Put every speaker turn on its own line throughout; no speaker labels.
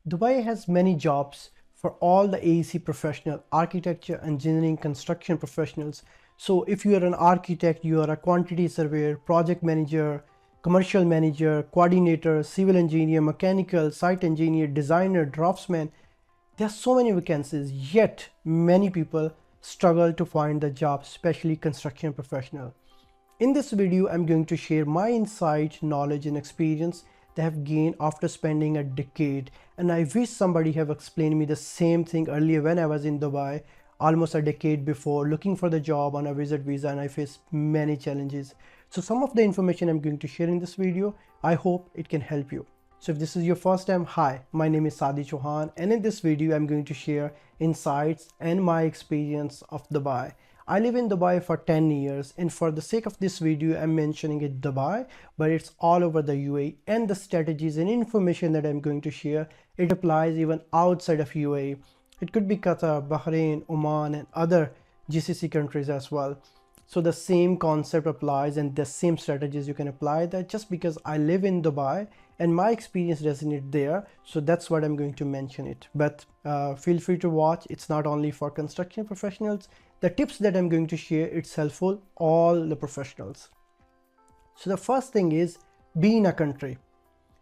Dubai has many jobs for all the AEC professional, architecture, engineering, construction professionals. So if you are an architect, you are a quantity surveyor, project manager, commercial manager, coordinator, civil engineer, mechanical, site engineer, designer, draftsman, there are so many vacancies, yet many people struggle to find the job, especially construction professional. In this video, I'm going to share my insight, knowledge and experience that I have gained after spending a decade. And I wish somebody have explained me the same thing earlier when I was in Dubai, almost a decade before, looking for the job on a visit visa, and I faced many challenges. So some of the information I'm going to share in this video, I hope it can help you. So if this is your first time, hi, my name is Saady Chohan, and in this video, I'm going to share insights and my experience of Dubai. I live in Dubai for 10 years, and for the sake of this video, I'm mentioning it Dubai, but it's all over the UAE, and the strategies and information that I'm going to share, it applies even outside of UAE. It could be Qatar, Bahrain, Oman, and other GCC countries as well. So the same concept applies and the same strategies you can apply that just because I live in Dubai and my experience resonates there. So that's what I'm going to mention it. But feel free to watch. It's not only for construction professionals. The tips that I'm going to share, it's helpful all the professionals. So the first thing is be in a country.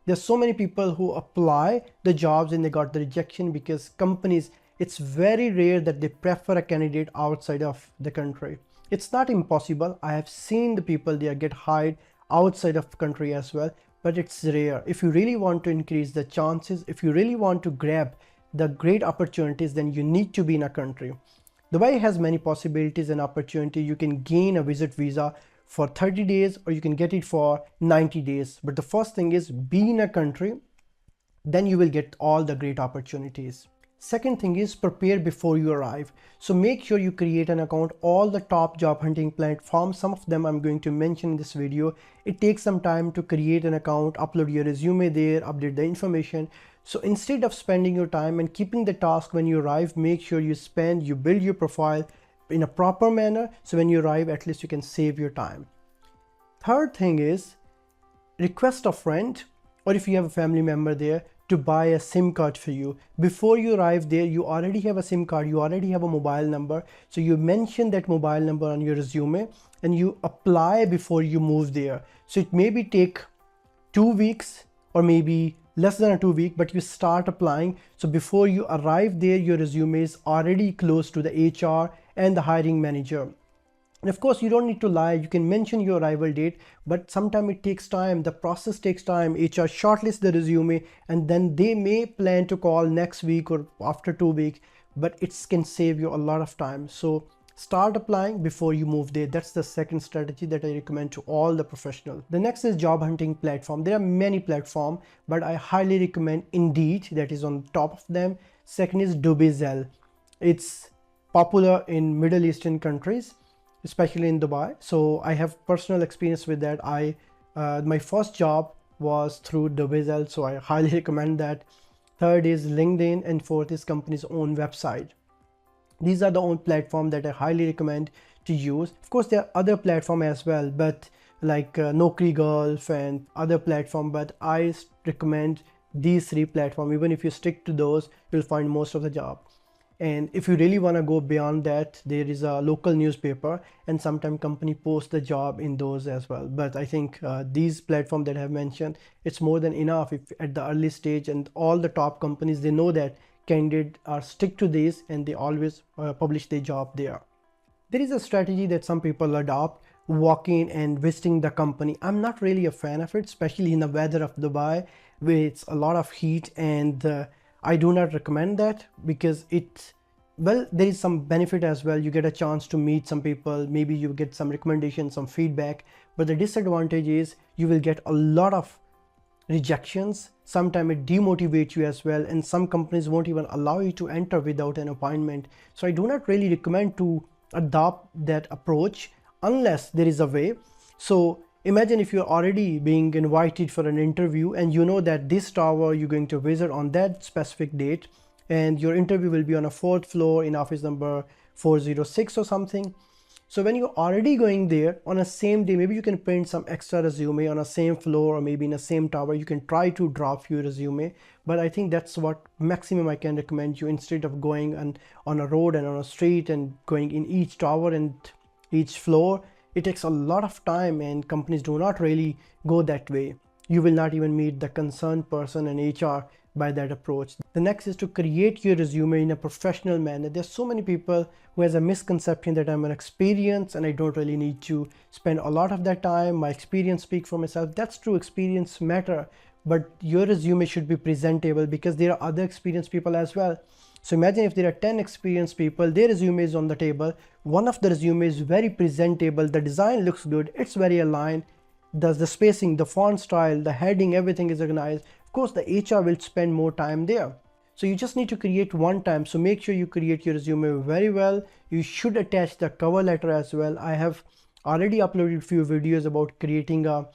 There's so many people who apply the jobs and they got the rejection because companies, it's very rare that they prefer a candidate outside of the country. It's not impossible. I have seen the people there get hired outside of the country as well, but it's rare. If you really want to increase the chances, if you really want to grab the great opportunities, then you need to be in a country. Dubai has many possibilities and opportunity. You can gain a visit visa for 30 days or you can get it for 90 days. But the first thing is be in a country, then you will get all the great opportunities. Second thing is prepare before you arrive. So make sure you create an account, all the top job hunting platforms. Some of them I'm going to mention in this video. It takes some time to create an account, upload your resume there, update the information. So instead of spending your time and keeping the task when you arrive, make sure you build your profile in a proper manner. So when you arrive, at least you can save your time. Third thing is request a friend, or if you have a family member there, to buy a SIM card for you. Before you arrive there, you already have a SIM card, you already have a mobile number. So you mention that mobile number on your resume and you apply before you move there. So it maybe take 2 weeks or maybe less than a 2 week, but you start applying. So before you arrive there, your resume is already close to the HR and the hiring manager. And of course, you don't need to lie. You can mention your arrival date, but sometimes it takes time. The process takes time. HR shortlists the resume and then they may plan to call next week or after 2 weeks, but it can save you a lot of time. So start applying before you move there. That's the second strategy that I recommend to all the professionals. The next is job hunting platform. There are many platforms, but I highly recommend Indeed, that is on top of them. Second is Dubai. It's popular in Middle Eastern countries, especially in Dubai. So I have personal experience with that. My first job was through Dubai, so I highly recommend that. Third is LinkedIn, and fourth is company's own website. These are the own platform that I highly recommend to use. Of course, there are other platform as well, but like Naukri Gulf and other platform, but I recommend these three platforms. Even if you stick to those, you'll find most of the job. And if you really want to go beyond that, there is a local newspaper and sometimes company posts the job in those as well. But I think these platforms that I have mentioned, it's more than enough if at the early stage, and all the top companies, they know that candidates are stick to this and they always publish their job there. There is a strategy that some people adopt, walking and visiting the company. I'm not really a fan of it, especially in the weather of Dubai where it's a lot of heat, and I do not recommend that because there is some benefit as well. You get a chance to meet some people, maybe you get some recommendations, some feedback, but the disadvantage is you will get a lot of rejections. Sometimes it demotivates you as well, and some companies won't even allow you to enter without an appointment. So I do not really recommend to adopt that approach unless there is a way. So imagine if you're already being invited for an interview and you know that this tower you're going to visit on that specific date, and your interview will be on a 4th floor in office number 406 or something. So when you're already going there on a same day, maybe you can print some extra resume on a same floor or maybe in the same tower. You can try to drop your resume, but I think that's what maximum I can recommend you, instead of going on a road and on a street and going in each tower and each floor. It takes a lot of time and companies do not really go that way. You will not even meet the concerned person and HR by that approach. The next is to create your resume in a professional manner. There's so many people who has a misconception that I'm an experienced and I don't really need to spend a lot of that time. My experience speaks for myself. That's true, experience matter, but your resume should be presentable because there are other experienced people as well. So imagine if there are 10 experienced people, their resume is on the table. One of the resume is very presentable, the design looks good, it's very aligned, does the spacing, the font style, the heading, everything is organized. Of course, the HR will spend more time there. So you just need to create one time. So make sure you create your resume very well. You should attach the cover letter as well. I have already uploaded a few videos about creating a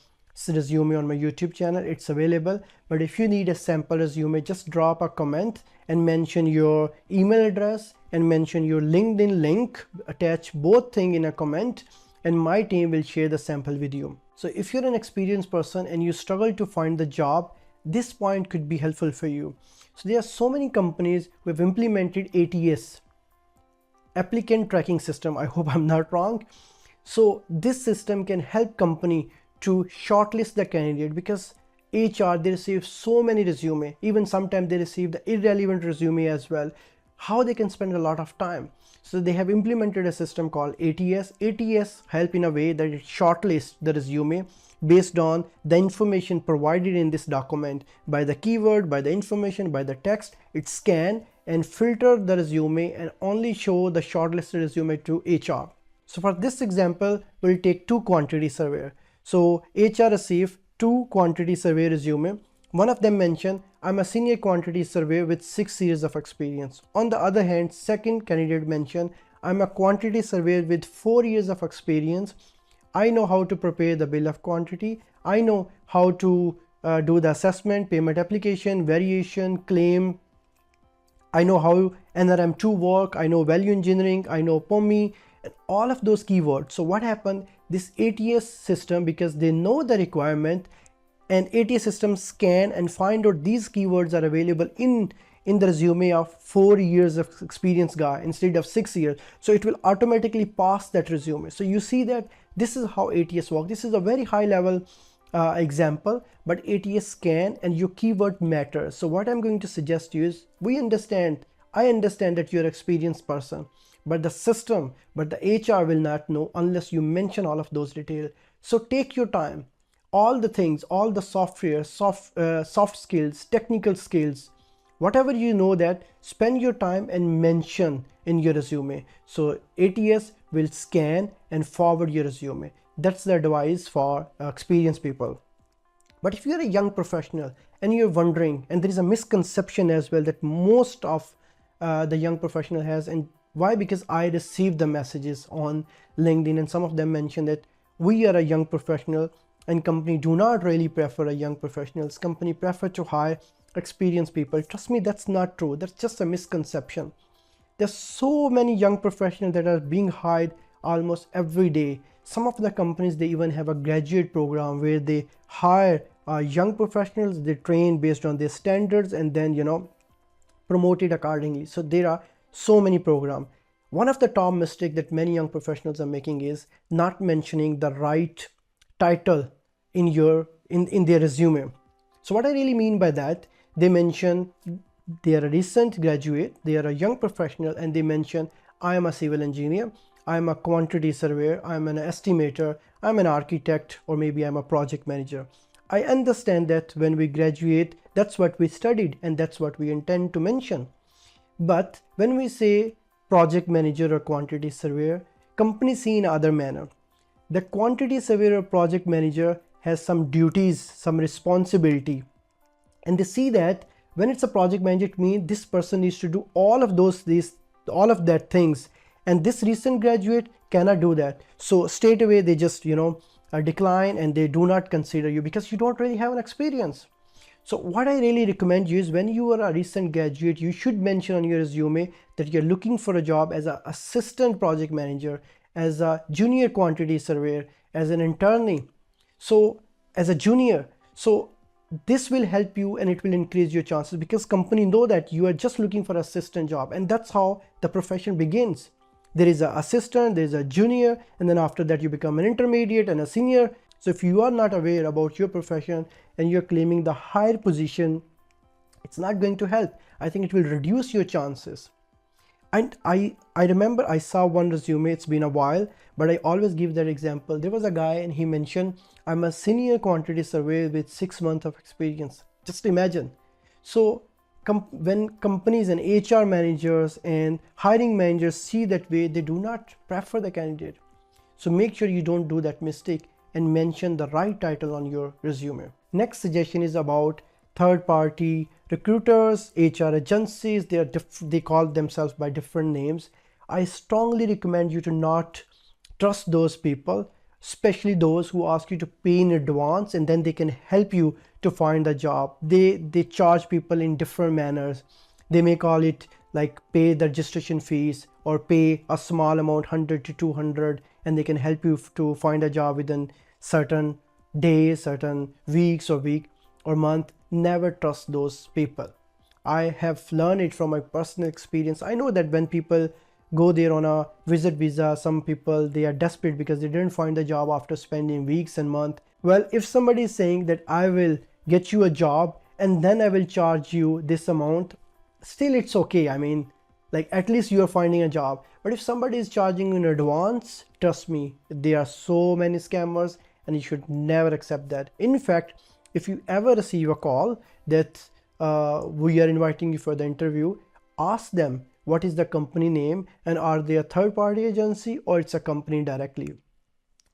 resume on my YouTube channel. It's available. But if you need a sample resume, just drop a comment and mention your email address and mention your LinkedIn link. Attach both things in a comment and my team will share the sample with you. So if you're an experienced person and you struggle to find the job, this point could be helpful for you. So there are so many companies who have implemented ATS, applicant tracking system. I hope I'm not wrong. So this system can help company to shortlist the candidate, because HR, they receive so many resume, even sometimes they receive the irrelevant resume as well. How they can spend a lot of time. So they have implemented a system called ATS. ATS help in a way that it shortlists the resume based on the information provided in this document, by the keyword, by the information, by the text. It scan and filter the resume and only show the shortlisted resume to HR. So for this example, we'll take two quantity surveyor. So HR received two quantity survey resume. One of them mentioned, I'm a senior quantity surveyor with 6 years of experience. On the other hand, second candidate mentioned, I'm a quantity surveyor with 4 years of experience. I know how to prepare the bill of quantity. I know how to do the assessment, payment application, variation, claim. I know how NRM2 work. I know value engineering. I know POMI and all of those keywords. So what happened? This ATS system, because they know the requirement, and ATS system scan and find out these keywords are available in the resume of 4 years of experience guy instead of 6 years. So it will automatically pass that resume. So you see that this is how ATS works. This is a very high level example, but ATS scan and your keyword matters. So what I'm going to suggest you is, I understand that you're an experienced person, but the system, but the HR will not know unless you mention all of those details. So take your time. All the things, all the software, soft skills, technical skills, whatever you know, that spend your time and mention in your resume. So ATS will scan and forward your resume. That's the advice for experienced people. But if you're a young professional and you're wondering, and there is a misconception as well that most of the young professional has, and why? Because I received the messages on LinkedIn and some of them mention that we are a young professional and company do not really prefer a young professionals. Company prefer to hire experienced people. Trust me, that's not true. That's just a misconception. There's so many young professionals that are being hired almost every day. Some of the companies, they even have a graduate program where they hire young professionals, they train based on their standards and then, promoted accordingly. So there are so many programs. One of the top mistakes that many young professionals are making is not mentioning the right title in their resume. So what I really mean by that, they mention they are a recent graduate, they are a young professional, and they mention I am a civil engineer, I am a quantity surveyor, I am an estimator, I'm an architect, or maybe I'm a project manager. I understand that when we graduate, that's what we studied and that's what we intend to mention. But when we say project manager or quantity surveyor, companies see in other manner. The quantity surveyor or project manager has some duties, some responsibility, and they see that when it's a project manager, it means this person needs to do all of that things, and this recent graduate cannot do that. So straight away they just decline and they do not consider you because you don't really have an experience. So what I really recommend you is, when you are a recent graduate, you should mention on your resume that you're looking for a job as an assistant project manager, as a junior quantity surveyor, as an internee, so as a junior. So this will help you and it will increase your chances, because company know that you are just looking for assistant job, and that's how the profession begins. There is an assistant, there is a junior, and then after that you become an intermediate and a senior. So if you are not aware about your profession and you're claiming the higher position, it's not going to help. I think it will reduce your chances. And I remember I saw one resume, it's been a while, but I always give that example. There was a guy and he mentioned, I'm a senior quantity surveyor with 6 months of experience. Just imagine. So when companies and HR managers and hiring managers see that way, they do not prefer the candidate. So make sure you don't do that mistake and mention the right title on your resume. Next suggestion is about third-party recruiters, HR agencies. They call themselves by different names. I strongly recommend you to not trust those people, especially those who ask you to pay in advance and then they can help you to find a job. They charge people in different manners. They may call it like pay the registration fees or pay a small amount, 100 to 200, and they can help you to find a job within certain days, certain weeks or month. Never trust those people. I have learned it from my personal experience. I know that when people go there on a visit visa, some people, they are desperate because they didn't find a job after spending weeks and months. Well, if somebody is saying that I will get you a job and then I will charge you this amount, still it's okay. I mean, like at least you are finding a job. But if somebody is charging you in advance, trust me, there are so many scammers and you should never accept that. In fact, if you ever receive a call that we are inviting you for the interview, ask them what is the company name and are they a third-party agency or it's a company directly.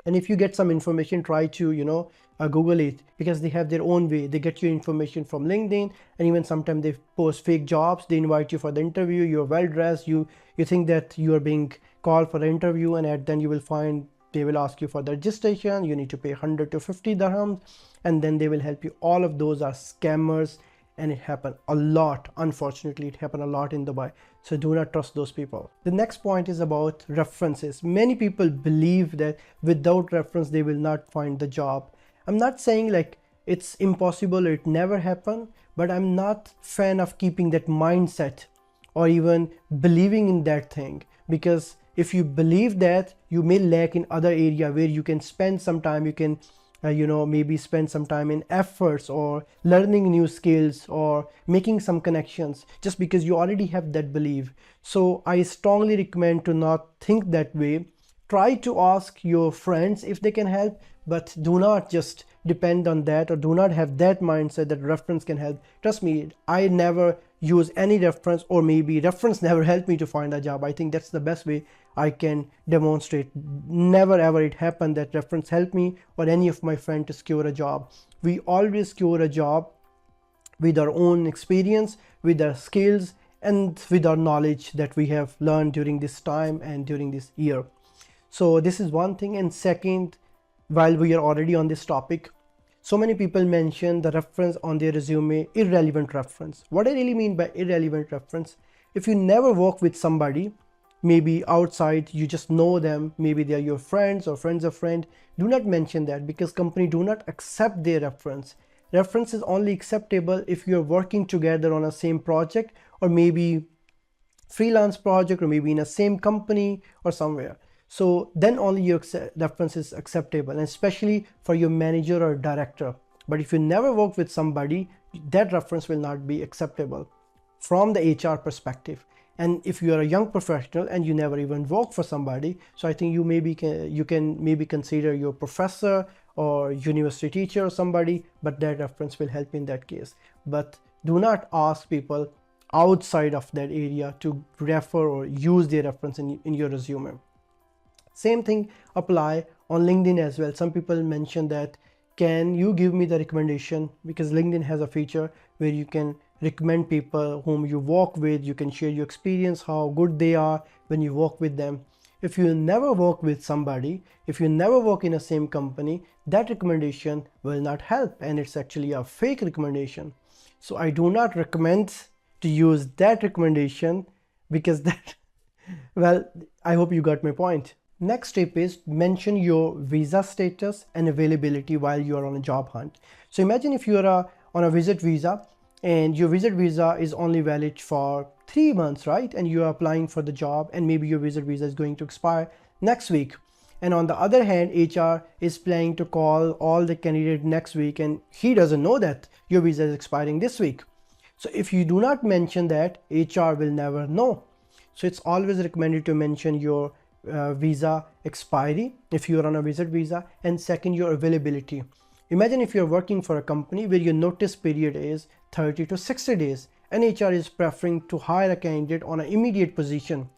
And if you get some information, try to Google it, because they have their own way. They get your information from LinkedIn, and even sometimes they post fake jobs. They invite you for the interview, you're well dressed, you think that you are being called for the interview, and then you will find they will ask you for the registration. You need to pay 100 to 50 dirhams and then they will help you. All of those are scammers and it happened a lot. Unfortunately, it happened a lot in Dubai. So do not trust those people. The next point is about references. Many people believe that without reference, they will not find the job. I'm not saying like it's impossible or it never happened, but I'm not fan of keeping that mindset or even believing in that thing, because if you believe that, you may lack in other area where you can spend some time. You can maybe spend some time in efforts or learning new skills or making some connections, just because you already have that belief. So I strongly recommend to not think that way. Try to ask your friends if they can help, but do not just depend on that, or do not have that mindset that reference can help. Trust me, I never use any reference, or maybe reference never helped me to find a job. I think that's the best way I can demonstrate. Never ever it happened that reference helped me or any of my friends to secure a job. We always secure a job with our own experience, with our skills, and with our knowledge that we have learned during this time and during this year. So this is one thing. And second, while we are already on this topic, so many people mention the reference on their resume, irrelevant reference. What I really mean by irrelevant reference, if you never work with somebody, maybe outside, you just know them, maybe they are your friends or friends of friend, do not mention that, because company do not accept their reference. Reference is only acceptable if you're working together on a same project, or maybe freelance project, or maybe in a same company or somewhere. So then only your reference is acceptable, and especially for your manager or director. But if you never work with somebody, that reference will not be acceptable from the HR perspective. And if you are a young professional and you never even work for somebody, so I think you can maybe consider your professor or university teacher or somebody, but that reference will help in that case. But do not ask people outside of that area to refer or use their reference in your resume. Same thing apply on LinkedIn as well. Some people mention that, can you give me the recommendation? Because LinkedIn has a feature where you can recommend people whom you work with. You can share your experience, how good they are when you work with them. If you never work with somebody, if you never work in a same company, that recommendation will not help, and it's actually a fake recommendation. So I do not recommend to use that recommendation, because that well, I hope you got my point. Next step is mention your visa status and availability while you are on a job hunt. So imagine if you are on a visit visa and your visit visa is only valid for 3 months, right? And you are applying for the job and maybe your visit visa is going to expire next week. And on the other hand, HR is planning to call all the candidates next week and he doesn't know that your visa is expiring this week. So if you do not mention that, HR will never know. So it's always recommended to mention your visa expiry if you're on a visit visa, and second, your availability. Imagine if you're working for a company where your notice period is 30 to 60 days and HR is preferring to hire a candidate on an immediate position.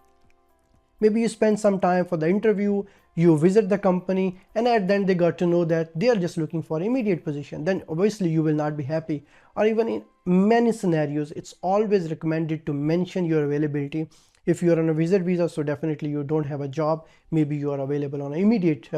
Maybe you spend some time for the interview, you visit the company, and at the end they got to know that they are just looking for immediate position. Then obviously you will not be happy. Or even in many scenarios, it's always recommended to mention your availability. If you are on a visit visa, so definitely you don't have a job, maybe you are available on an immediate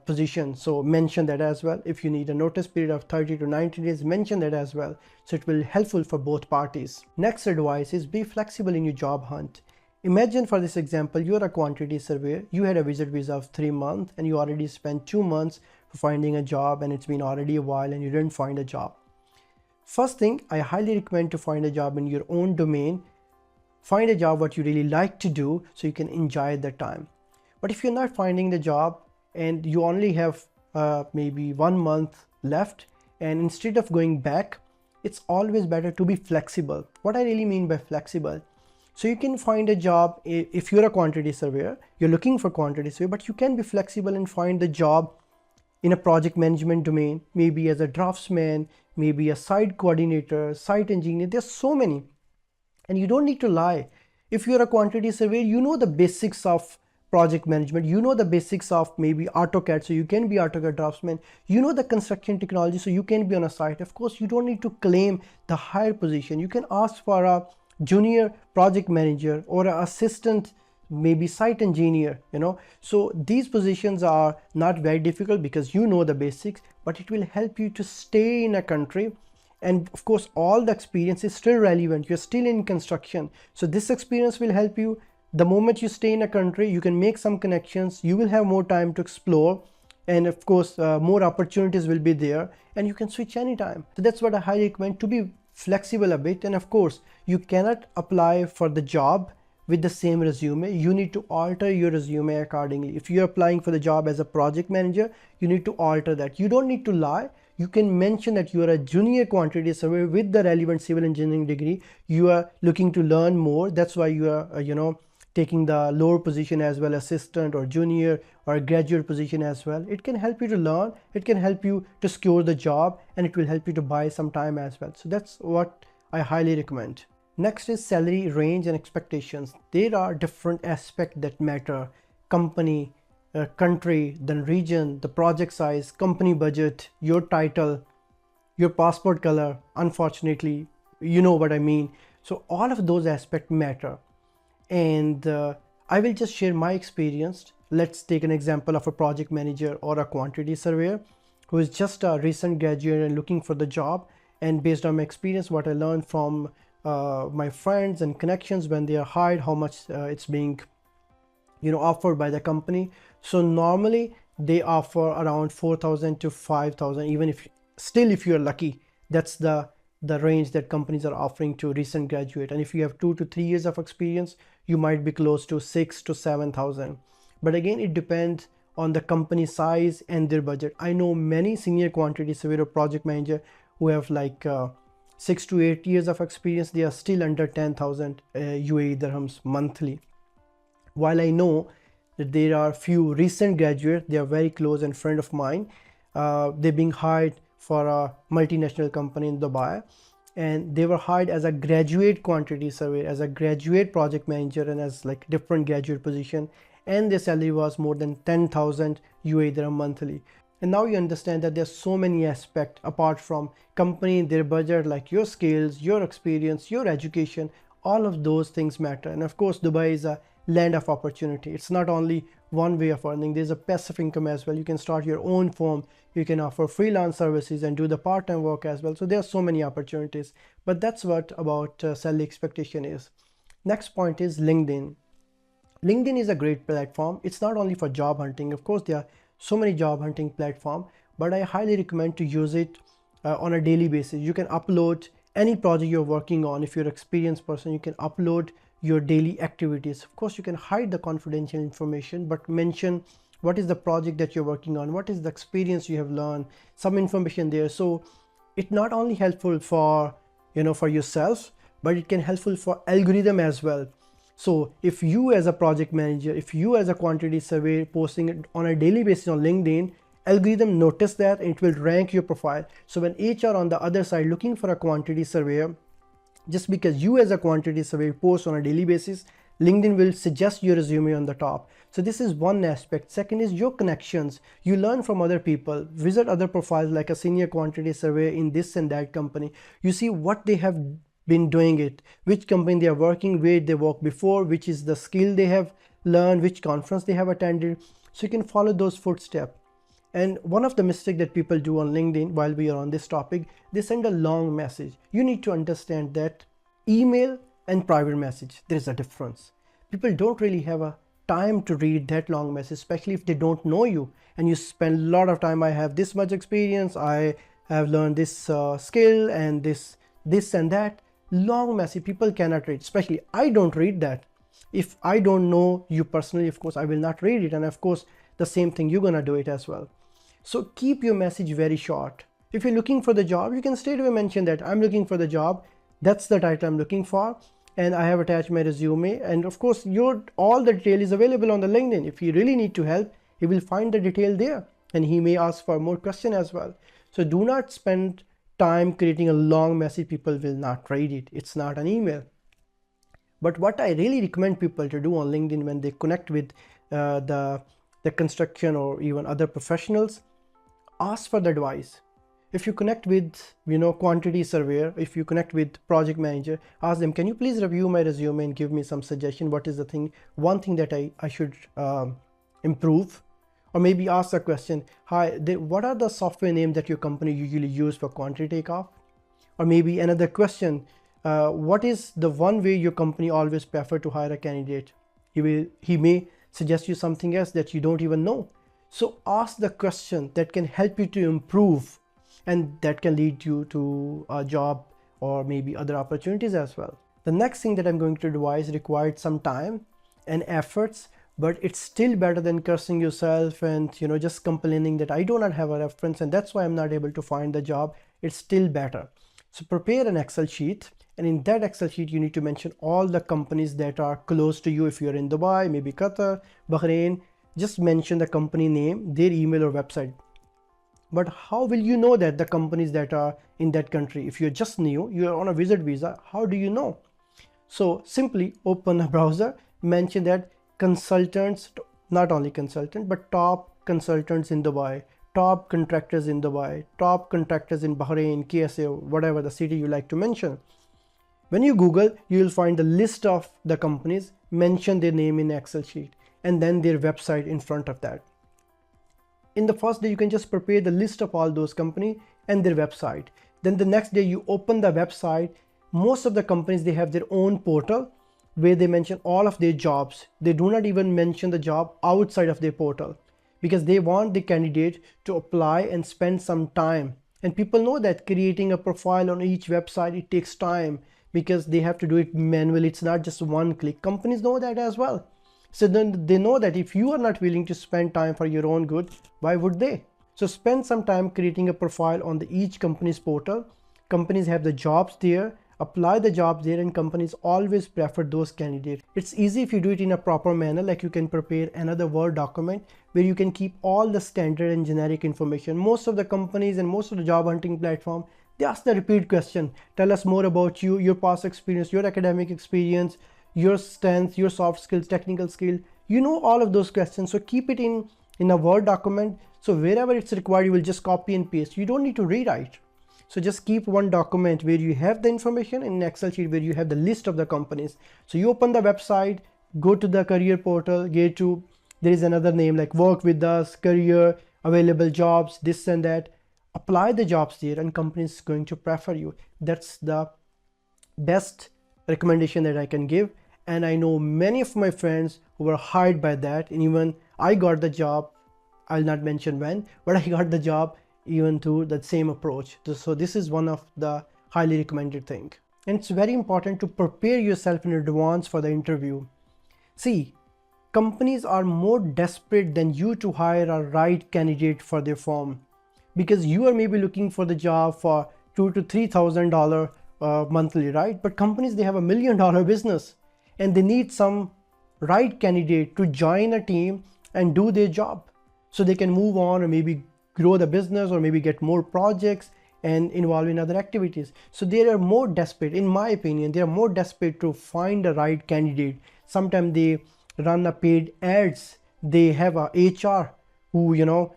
position, so mention that as well. If you need a notice period of 30 to 90 days, mention that as well, so it will be helpful for both parties. Next advice is be flexible in your job hunt. Imagine for this example, you're a quantity surveyor, you had a visit visa of 3 months and you already spent 2 months for finding a job, and it's been already a while and you didn't find a job. First thing, I highly recommend to find a job in your own domain. Find a job what you really like to do so you can enjoy the time. But if you're not finding the job and you only have maybe 1 month left, and instead of going back, it's always better to be flexible. What I really mean by flexible, so you can find a job. If you're a quantity surveyor, you're looking for quantity surveyor, but you can be flexible and find the job in a project management domain, maybe as a draftsman, maybe a site coordinator, site engineer. There's so many. And you don't need to lie. If you're a quantity surveyor, you know the basics of project management, you know the basics of maybe AutoCAD, so you can be AutoCAD draftsman, you know the construction technology, so you can be on a site. Of course, you don't need to claim the higher position. You can ask for a junior project manager or an assistant, maybe site engineer, so these positions are not very difficult because you know the basics, but it will help you to stay in a country. And of course, all the experience is still relevant. You're still in construction, so this experience will help you. The moment you stay in a country, you can make some connections, you will have more time to explore, and of course more opportunities will be there, and you can switch anytime. So that's what I highly recommend, to be flexible a bit. And of course, you cannot apply for the job with the same resume. You need to alter your resume accordingly. If you're applying for the job as a project manager, you need to alter that. You don't need to lie. You can mention that you are a junior quantity surveyor with the relevant civil engineering degree. You are looking to learn more. That's why you are, taking the lower position as well, assistant or junior or graduate position as well. It can help you to learn. It can help you to secure the job, and it will help you to buy some time as well. So that's what I highly recommend. Next is salary range and expectations. There are different aspects that matter: company, country, then region, the project size, company budget, your title, your passport color. Unfortunately, you know what I mean. So all of those aspects matter. And I will just share my experience. Let's take an example of a project manager or a quantity surveyor who is just a recent graduate and looking for the job. And based on my experience, what I learned from my friends and connections when they are hired, how much it's being offered by the company. So normally they offer around 4,000 to 5,000, even if you're lucky. That's the range that companies are offering to recent graduate. And if you have 2 to 3 years of experience, you might be close to 6 to 7,000. But again, it depends on the company size and their budget. I know many senior quantity surveyor project manager who have like 6 to 8 years of experience. They are still under 10,000 UAE dirhams monthly. While I know that there are few recent graduates, they are very close and friend of mine. They're being hired for a multinational company in Dubai, and they were hired as a graduate quantity surveyor, as a graduate project manager, and as like different graduate position, and their salary was more than 10,000 UAE dirham monthly. And now you understand that there's so many aspects apart from company, their budget, like your skills, your experience, your education. All of those things matter. And of course, Dubai is a land of opportunity. It's not only one way of earning. There's a passive income as well. You can start your own firm. You can offer freelance services and do the part-time work as well. So there are so many opportunities. But that's what about salary expectation is. Next point is LinkedIn. LinkedIn is a great platform. It's not only for job hunting. Of course, there are so many job hunting platforms, but I highly recommend to use it on a daily basis. You can upload any project you're working on. If you're an experienced person, you can upload your daily activities. Of course, you can hide the confidential information, but mention what is the project that you're working on, what is the experience you have learned, some information there. So it's not only helpful for for yourself, but it can helpful for algorithm as well. So if you as a project manager, if you as a quantity surveyor posting it on a daily basis on LinkedIn, algorithm notice that and it will rank your profile. So when HR on the other side looking for a quantity surveyor, just because you as a quantity surveyor post on a daily basis, LinkedIn will suggest your resume on the top. So this is one aspect. Second is your connections. You learn from other people, visit other profiles like a senior quantity surveyor in this and that company. You see what they have been doing it, which company they are working, where they worked before, which is the skill they have learned, which conference they have attended. So you can follow those footsteps. And one of the mistakes that people do on LinkedIn while we are on this topic, they send a long message. You need to understand that email and private message, there is a difference. People don't really have a time to read that long message, especially if they don't know you and you spend a lot of time. I have this much experience, I have learned this skill and this and that. Long message people cannot read, especially I don't read that. If I don't know you personally, of course I will not read it, and of course the same thing you're gonna do it as well. So keep your message very short. If you're looking for the job, you can straight away mention that I'm looking for the job, that's the title I'm looking for, and I have attached my resume. And of course all the detail is available on the LinkedIn. If you really need to help, he will find the detail there, and he may ask for more question as well. So do not spend time creating a long message. People will not read it. It's not an email. But what I really recommend people to do on LinkedIn when they connect with the construction or even other professionals, ask for the advice. If you connect with quantity surveyor, if you connect with project manager, ask them, can you please review my resume and give me some suggestion, what is the one thing that I should improve. Or maybe ask a question, hi, what are the software names that your company usually use for quantity takeoff? Or maybe another question, what is the one way your company always prefer to hire a candidate? He may suggest you something else that you don't even know. So ask the question that can help you to improve, and that can lead you to a job or maybe other opportunities as well. The next thing that I'm going to advise required some time and efforts, but it's still better than cursing yourself and just complaining that I do not have a reference and that's why I'm not able to find the job. It's still better. So prepare an Excel sheet, and in that Excel sheet you need to mention all the companies that are close to you. If you're in Dubai, maybe Qatar, Bahrain, just mention the company name, their email or website. But how will you know that the companies that are in that country? If you're just new, you're on a visit visa, how do you know? So simply open a browser, mention that consultants, not only consultant, but top consultants in Dubai, top contractors in Dubai, top contractors in Bahrain, KSA, whatever the city you like to mention. When you Google, you will find the list of the companies, mention their name in Excel sheet, and then their website in front of that. In the first day, you can just prepare the list of all those companies and their website. Then the next day you open the website. Most of the companies, they have their own portal where they mention all of their jobs. They do not even mention the job outside of their portal because they want the candidate to apply and spend some time. And people know that creating a profile on each website, it takes time because they have to do it manually. It's not just one click. Companies know that as well. So then they know that if you are not willing to spend time for your own good, why would they? So spend some time creating a profile on each company's portal. Companies have the jobs there, apply the jobs there, and companies always prefer those candidates. It's easy if you do it in a proper manner, like you can prepare another Word document where you can keep all the standard and generic information. Most of the companies and most of the job hunting platform, they ask the repeat question. Tell us more about you, your past experience, your academic experience, your strengths, your soft skills, technical skill. You know all of those questions. So keep it in a Word document. So wherever it's required, you will just copy and paste. You don't need to rewrite. So just keep one document where you have the information, in an Excel sheet where you have the list of the companies. So you open the website, go to the career portal, there is another name like work with us, career, available jobs, this and that. Apply the jobs there and companies going to prefer you. That's the best recommendation that I can give. And I know many of my friends who were hired by that, and even I got the job. I'll not mention when, but I got the job even through that same approach. So this is one of the highly recommended thing. And it's very important to prepare yourself in advance for the interview. See, companies are more desperate than you to hire a right candidate for their firm, because you are maybe looking for the job for $2,000 to $3,000 monthly, right? But companies, they have $1 million business, and they need some right candidate to join a team and do their job, so they can move on or maybe grow the business or maybe get more projects and involve in other activities. So they are more desperate, in my opinion, they are more desperate to find the right candidate. Sometimes they run a paid ads, they have a HR who,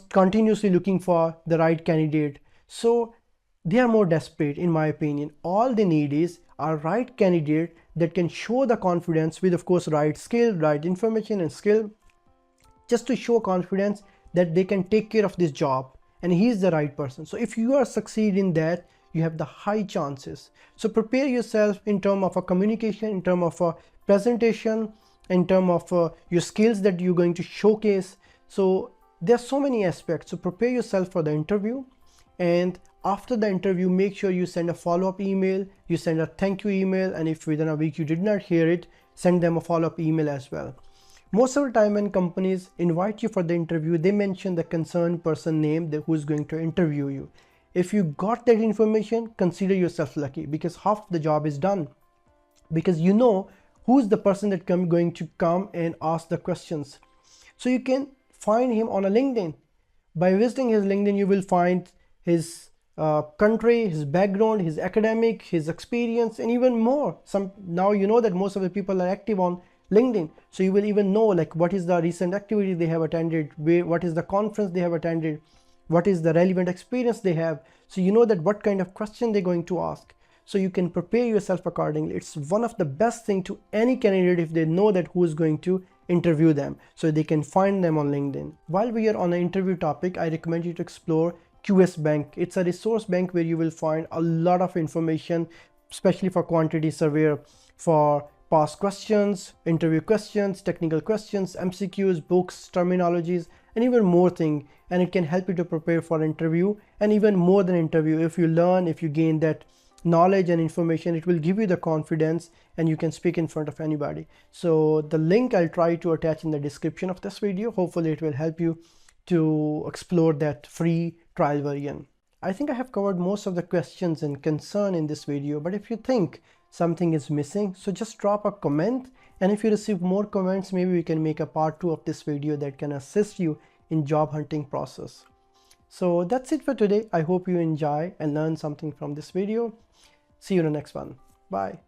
continuously looking for the right candidate. So they are more desperate, in my opinion. All they need is a right candidate that can show the confidence with, of course, right skill, right information and skill, just to show confidence that they can take care of this job and he's the right person. So if you are succeeding in that, you have the high chances. So prepare yourself in terms of a communication, in terms of a presentation, in terms of your skills that you're going to showcase. So there are so many aspects. So prepare yourself for the interview, and after the interview, make sure you send a follow-up email, you send a thank you email, and if within a week you did not hear it, send them a follow-up email as well. Most of the time when companies invite you for the interview, they mention the concerned person name who is going to interview you. If you got that information, consider yourself lucky, because half the job is done, because you know who's the person that going to come and ask the questions. So you can find him on a LinkedIn. By visiting his LinkedIn, you will find his country, his background, his academic, his experience, and even more. Now you know that most of the people are active on LinkedIn, so you will even know like what is the recent activity they have attended, what is the conference they have attended, what is the relevant experience they have. So you know that what kind of question they're going to ask, so you can prepare yourself accordingly. It's one of the best thing to any candidate if they know that who is going to interview them, so they can find them on LinkedIn. While we are on an interview topic, I recommend you to explore QS Bank. It's a resource bank where you will find a lot of information, especially for quantity surveyor, for past questions, interview questions, technical questions, MCQs, books, terminologies, and even more thing. And it can help you to prepare for interview, and even more than interview. If you learn, if you gain that knowledge and information, it will give you the confidence and you can speak in front of anybody. So the link I'll try to attach in the description of this video. Hopefully it will help you to explore that free trial version. I think I have covered most of the questions and concern in this video, but if you think something is missing, so just drop a comment, and if you receive more comments, maybe we can make a part 2 of this video that can assist you in job hunting process. So that's it for today. I hope you enjoy and learn something from this video. See you in the next one. Bye.